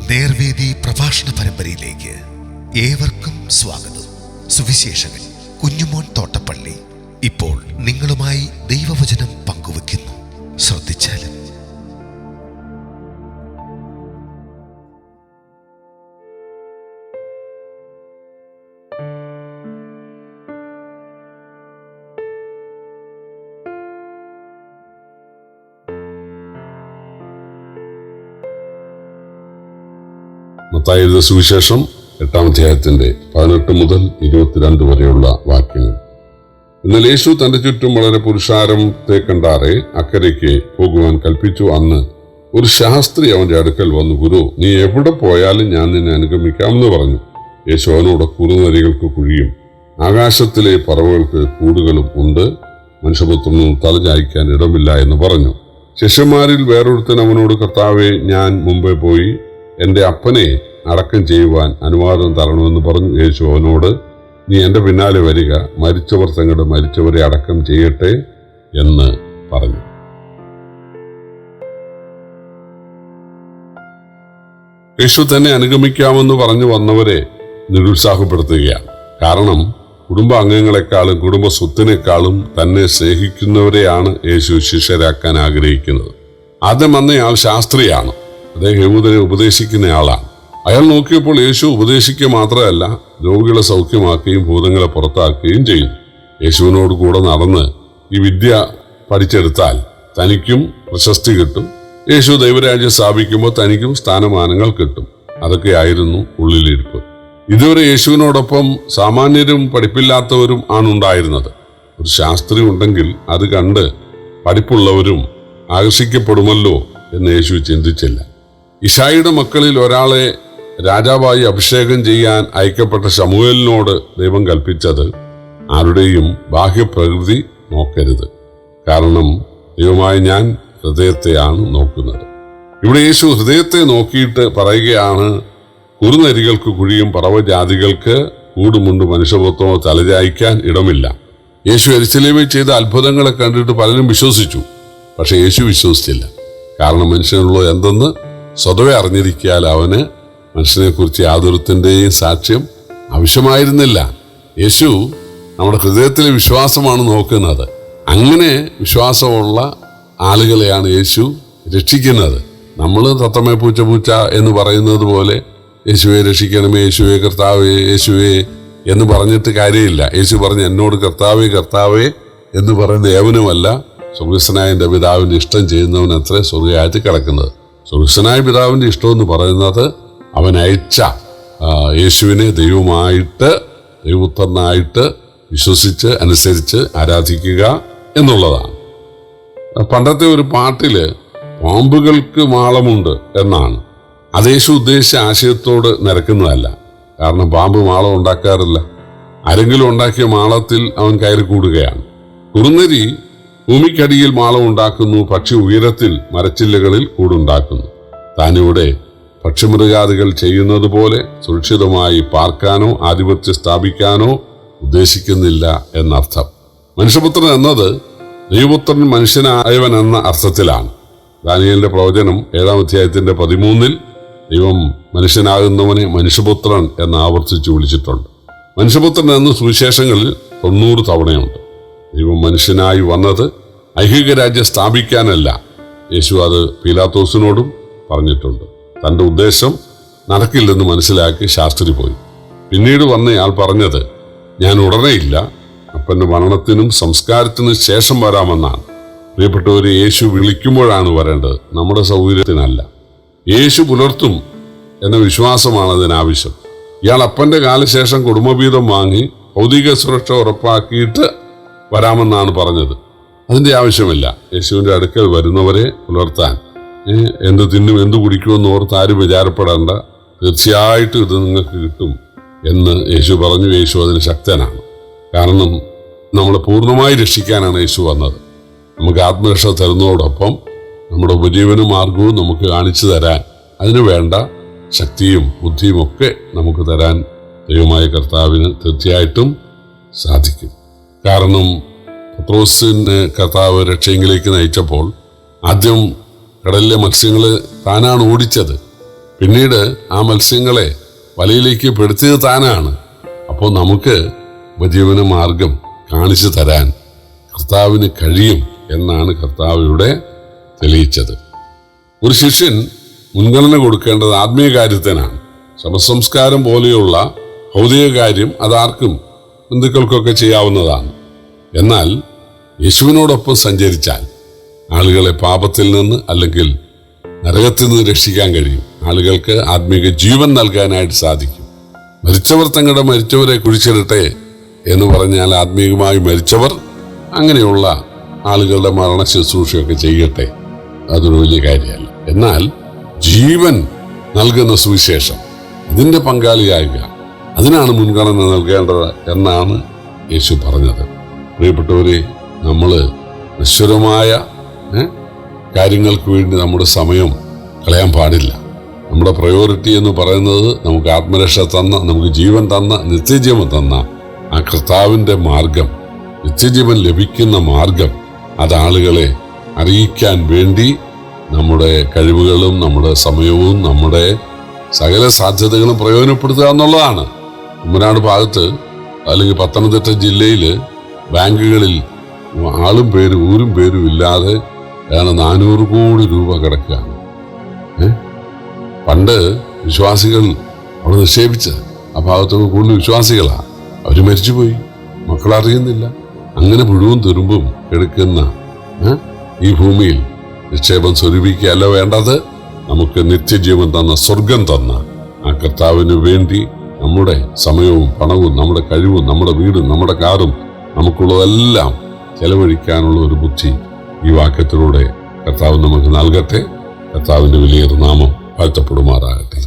നേർവേദി പ്രഭാഷണ പരമ്പരയിലേക്ക് ഏവർക്കും സ്വാഗതം. സുവിശേഷകൻ കുഞ്ഞുമോൻ തോട്ടപ്പള്ളി ഇപ്പോൾ നിങ്ങളുമായി ദൈവവചനം പങ്കുവെക്കുന്നു. ശ്രദ്ധിച്ചാലും. മത്തായി എഴുതിയ സുവിശേഷം 8-ാം അധ്യായത്തിന്റെ 18 മുതൽ 22 വരെയുള്ള വാക്യങ്ങൾ. എന്നാൽ യേശു തന്റെ ചുറ്റും വളരെ പുരുഷാരത്തെ കണ്ടാറെ അക്കരയ്ക്ക് പോകുവാൻ കൽപ്പിച്ചു. അന്ന് ഒരു ശാസ്ത്രി അവന്റെ അടുക്കൽ വന്നു, ഗുരു, നീ എവിടെ പോയാലും ഞാൻ നിന്നെ അനുഗമിക്കാമെന്ന് പറഞ്ഞു. യേശു അവനോട്, കുറുനരികൾക്ക് കുഴിയും ആകാശത്തിലെ പറവകൾക്ക് കൂടുകളും ഉണ്ട്, മനുഷ്യപുത്രനും തലചായ്ക്കാൻ ഇടമില്ല എന്ന് പറഞ്ഞു. ശിഷ്യന്മാരിൽ വേറൊരുത്തൻ അവനോട്, കർത്താവേ, ഞാൻ മുമ്പേ പോയി എന്റെ അപ്പനെ അടക്കം ചെയ്യുവാൻ അനുവാദം തരണമെന്ന് പറഞ്ഞു. യേശു അവനോട്, നീ എന്റെ പിന്നാലെ വരിക, മരിച്ചവർ തങ്ങളുടെ മരിച്ചവരെ അടക്കം ചെയ്യട്ടെ എന്ന് പറഞ്ഞു. യേശു തന്നെ അനുഗമിക്കാമെന്ന് പറഞ്ഞു വന്നവരെ നിരുത്സാഹപ്പെടുത്തുകയാണ്. കാരണം കുടുംബാംഗങ്ങളെക്കാളും കുടുംബ സ്വത്തിനേക്കാളും തന്നെ സ്നേഹിക്കുന്നവരെയാണ് യേശു ശിഷ്യരാക്കാൻ ആഗ്രഹിക്കുന്നത്. ആദ്യം വന്നയാൾ ശാസ്ത്രിയാണ്. അദ്ദേഹം യഹൂദരെ ഉപദേശിക്കുന്നയാളാണ്. അയാൾ നോക്കിയപ്പോൾ യേശു ഉപദേശിക്കുക മാത്രമല്ല, രോഗികളെ സൗഖ്യമാക്കുകയും ഭൂതങ്ങളെ പുറത്താക്കുകയും ചെയ്യുന്നു. യേശുവിനോട് കൂടെ നടന്ന് ഈ വിദ്യ പഠിച്ചെടുത്താൽ തനിക്കും പ്രശസ്തി കിട്ടും, യേശു ദൈവരാജ്യം സ്ഥാപിക്കുമ്പോൾ തനിക്കും സ്ഥാനമാനങ്ങൾ കിട്ടും. അതൊക്കെയായിരുന്നു ഉള്ളിലിരിപ്പ്. ഇതുവരെ യേശുവിനോടൊപ്പം സാമാന്യരും പഠിപ്പില്ലാത്തവരും ആണ് ഉണ്ടായിരുന്നത്. ഒരു ശാസ്ത്രി ഉണ്ടെങ്കിൽ അത് കണ്ട് പഠിപ്പുള്ളവരും ആകർഷിക്കപ്പെടുമല്ലോ എന്ന് യേശു ചിന്തിച്ചില്ല. ഇശായിയുടെ മക്കളിൽ ഒരാളെ രാജാവായി അഭിഷേകം ചെയ്യാൻ അയക്കപ്പെട്ട ശമൂവേലിനോട് ദൈവം കൽപ്പിച്ചത്, ആരുടെയും ബാഹ്യപ്രകൃതി നോക്കരുത്, കാരണം ദൈവമായ ഞാൻ ഹൃദയത്തെയാണ് നോക്കുന്നത്. ഇവിടെ യേശു ഹൃദയത്തെ നോക്കിയിട്ട് പറയുകയാണ്, കുറുനരികൾക്ക് കുഴിയും പറവജാതികൾക്ക് കൂടുമുണ്ട്, മനുഷ്യപുത്രമോ തലചായ്ക്കാൻ ഇടമില്ല. യേശു യെരൂശലേമിൽ ചെയ്ത അത്ഭുതങ്ങളെ കണ്ടിട്ട് പലരും വിശ്വസിച്ചു. പക്ഷെ യേശു വിശ്വസിച്ചില്ല. കാരണം മനുഷ്യനുള്ളത് എന്തെന്ന് സ്വതവേ അറിഞ്ഞിരിക്കാൻ അവന് മനുഷ്യനെ കുറിച്ച് യാതൊരുത്തിൻ്റെയും സാക്ഷ്യം ആവശ്യമായിരുന്നില്ല. യേശു നമ്മുടെ ഹൃദയത്തിലെ വിശ്വാസമാണ് നോക്കുന്നത്. അങ്ങനെ വിശ്വാസമുള്ള ആളുകളെയാണ് യേശു രക്ഷിക്കുന്നത്. നമ്മൾ തത്തമ്മേ പൂച്ച പൂച്ച എന്ന് പറയുന്നത് പോലെ യേശുവെ രക്ഷിക്കണമേ, യേശുവെ കർത്താവേ, യേശുവേ എന്ന് പറഞ്ഞിട്ട് കാര്യമില്ല. യേശു പറഞ്ഞു, എന്നോട് കർത്താവേ കർത്താവേ എന്ന് പറയുന്ന ഏവനുമല്ല, സ്വർഗസ്ഥനായ എൻ്റെ പിതാവിൻ്റെ ഇഷ്ടം ചെയ്യുന്നവൻ അത്രേ സ്വർഗയായിട്ട് കിടക്കുന്നത്. സ്വർഗസ്ഥനായ പിതാവിൻ്റെ ഇഷ്ടം എന്ന് പറയുന്നത് അവൻ അയച്ച യേശുവിനെ ദൈവമായിട്ട്, ദൈവപുത്രനായിട്ട് വിശ്വസിച്ച് അനുസരിച്ച് ആരാധിക്കുക എന്നുള്ളതാണ്. പണ്ടത്തെ ഒരു പാട്ടില് പാമ്പുകൾക്ക് മാളമുണ്ട് എന്നാണ്. അത് യേശു ഉദ്ദേശിച്ച ആശയത്തോട് നിരക്കുന്നതല്ല. കാരണം പാമ്പ് മാളം ഉണ്ടാക്കാറില്ല. ആരെങ്കിലും ഉണ്ടാക്കിയ മാളത്തിൽ അവൻ കയറി കൂടുകയാണ്. കുറുനരി ഭൂമിക്കടിയിൽ മാളം ഉണ്ടാക്കുന്നു, പക്ഷി ഉയരത്തിൽ മരച്ചില്ലകളിൽ കൂടുണ്ടാക്കുന്നു. താനിവിടെ പക്ഷിമൃഗാദികൾ ചെയ്യുന്നത് പോലെ സുരക്ഷിതമായി പാർക്കാനോ ആധിപത്യം സ്ഥാപിക്കാനോ ഉദ്ദേശിക്കുന്നില്ല എന്നർത്ഥം. മനുഷ്യപുത്രൻ എന്നത് ദൈവപുത്രൻ മനുഷ്യനായവൻ എന്ന അർത്ഥത്തിലാണ്. ദാനിയേലിന്റെ പ്രവചനം 7-ാം അധ്യായത്തിന്റെ 13 ദൈവം മനുഷ്യനാകുന്നവനെ മനുഷ്യപുത്രൻ എന്ന് ആവർത്തിച്ചു വിളിച്ചിട്ടുണ്ട്. മനുഷ്യപുത്രൻ എന്ന സുവിശേഷങ്ങളിൽ 90 തവണയുണ്ട്. ദൈവം മനുഷ്യനായി വന്നത് ഐഹിക രാജ്യം സ്ഥാപിക്കാനല്ല. യേശു അത് പീലാത്തോസിനോടും പറഞ്ഞിട്ടുണ്ട്. തന്റെ ഉദ്ദേശം നടക്കില്ലെന്ന് മനസ്സിലാക്കി ശാസ്ത്രി പോയി. പിന്നീട് വന്നയാൾ പറഞ്ഞത്, ഞാൻ ഉടനെ ഇല്ല, അപ്പന്റെ മരണത്തിനും സംസ്കാരത്തിനും ശേഷം വരാമെന്നാണ്. പ്രിയപ്പെട്ടവരെ, യേശു വിളിക്കുമ്പോഴാണ് വരേണ്ടത്, നമ്മുടെ സൗകര്യത്തിനല്ല. യേശു പുലർത്തും എന്ന വിശ്വാസമാണ് അതിനാവശ്യം. ഇയാൾ അപ്പന്റെ കാലശേഷം കുടുംബവീതം വാങ്ങി ഭൗതിക സുരക്ഷ ഉറപ്പാക്കിയിട്ട് വരാമെന്നാണ് പറഞ്ഞത്. അതിന്റെ ആവശ്യമില്ല. യേശുവിന്റെ അടുക്കൽ വരുന്നവരെ പുലർത്താൻ എന്ത് തിന്നും എന്ത് കുടിക്കുമെന്ന് ഓർത്ത് ആരും വിചാരപ്പെടേണ്ട, തീർച്ചയായിട്ടും ഇത് നിങ്ങൾക്ക് കിട്ടും എന്ന് യേശു പറഞ്ഞു. യേശു അതിന് ശക്തനാണ്. കാരണം നമ്മളെ പൂർണ്ണമായി രക്ഷിക്കാനാണ് യേശു വന്നത്. നമുക്ക് ആത്മരക്ഷ തരുന്നതോടൊപ്പം നമ്മുടെ ഉപജീവന മാർഗവും നമുക്ക് കാണിച്ചു തരാൻ, അതിനു വേണ്ട ശക്തിയും ബുദ്ധിയും ഒക്കെ നമുക്ക് തരാൻ ദൈവമായ കർത്താവിന് തീർച്ചയായിട്ടും സാധിക്കും. കാരണം പത്രോസിനെ കർത്താവ് രക്ഷയിലേക്ക് നയിച്ചപ്പോൾ ആദ്യം കടലിലെ മത്സ്യങ്ങളെ താനാണ് ഓടിച്ചത്. പിന്നീട് ആ മത്സ്യങ്ങളെ വലയിലേക്ക് പെടുത്തിയത് താനാണ്. അപ്പോൾ നമുക്ക് ഉപജീവന മാർഗം കാണിച്ചു തരാൻ കർത്താവിന് കഴിയും എന്നാണ് കർത്താവ് ഇവിടെ തെളിയിച്ചത്. ഒരു ശിഷ്യൻ മുൻഗണന കൊടുക്കേണ്ടത് ആത്മീയ കാര്യത്തിനാണ്. ശവസംസ്കാരം പോലെയുള്ള ഭൗതിക കാര്യം അതാർക്കും ബന്ധുക്കൾക്കൊക്കെ ചെയ്യാവുന്നതാണ്. എന്നാൽ യേശുവിനോടൊപ്പം സഞ്ചരിച്ചാൽ ആളുകളെ പാപത്തിൽ നിന്ന് അല്ലെങ്കിൽ നരകത്തിൽ നിന്ന് രക്ഷിക്കാൻ കഴിയും. ആളുകൾക്ക് ആത്മീക ജീവൻ നൽകാനായിട്ട് സാധിക്കും. മരിച്ചവർ തങ്ങളുടെ മരിച്ചവരെ കുഴിച്ചിടട്ടെ എന്ന് പറഞ്ഞാൽ ആത്മീയമായി മരിച്ചവർ അങ്ങനെയുള്ള ആളുകളുടെ മരണ ശുശ്രൂഷയൊക്കെ ചെയ്യട്ടെ, അതൊരു വലിയ കാര്യമല്ല. എന്നാൽ ജീവൻ നൽകുന്ന സുവിശേഷം, അതിൻ്റെ പങ്കാളിയാകുക, അതിനാണ് മുൻഗണന നൽകേണ്ടത് എന്നാണ് യേശു പറഞ്ഞത്. പ്രിയപ്പെട്ടവരെ, നമ്മൾ നശ്വരമായ കാര്യങ്ങൾക്ക് വേണ്ടി നമ്മുടെ സമയം കളയാൻ പാടില്ല. നമ്മുടെ പ്രയോറിറ്റി എന്ന് പറയുന്നത് നമുക്ക് ആത്മരക്ഷ തന്ന, നമുക്ക് ജീവൻ തന്ന, നിത്യജീവൻ തന്ന ആ കർത്താവിൻ്റെ മാർഗം, നിത്യജീവൻ ലഭിക്കുന്ന മാർഗം, അത് ആളുകളെ അറിയിക്കാൻ വേണ്ടി നമ്മുടെ കഴിവുകളും നമ്മുടെ സമയവും നമ്മുടെ സകല സാധ്യതകളും പ്രയോജനപ്പെടുത്തുക എന്നുള്ളതാണ്. കുമ്മനാട് ഭാഗത്ത് അല്ലെങ്കിൽ പത്തനംതിട്ട ജില്ലയിൽ ബാങ്കുകളിൽ ആളും പേരും ഊരും പേരും ഇല്ലാതെ 400 കോടി രൂപ കിടക്കുകയാണ്. പണ്ട് വിശ്വാസികൾ അവിടെ നിക്ഷേപിച്ചത്, ആ ഭാഗത്തൊക്കെ കൂടുതൽ വിശ്വാസികളാണ്. അവർ മരിച്ചുപോയി, മക്കളറിയുന്നില്ല. അങ്ങനെ മുഴുവൻ തുരുമ്പും എടുക്കുന്ന ഈ ഭൂമിയിൽ നിക്ഷേപം സ്വരൂപിക്കുകയല്ല വേണ്ടത്. നമുക്ക് നിത്യജീവൻ തന്ന, സ്വർഗം തന്ന ആ കർത്താവിന് വേണ്ടി നമ്മുടെ സമയവും പണവും നമ്മുടെ കഴിവും നമ്മുടെ വീടും നമ്മുടെ കാറും നമുക്കുള്ളതെല്ലാം ചെലവഴിക്കാനുള്ള ഒരു ബുദ്ധി ഈ വാക്യത്തിലൂടെ കർത്താവ് നമുക്ക് നൽകട്ടെ. കർത്താവിൻ്റെ വലിയൊരു നാമം വാഴ്ത്തപ്പെടുമാറാകട്ടെ.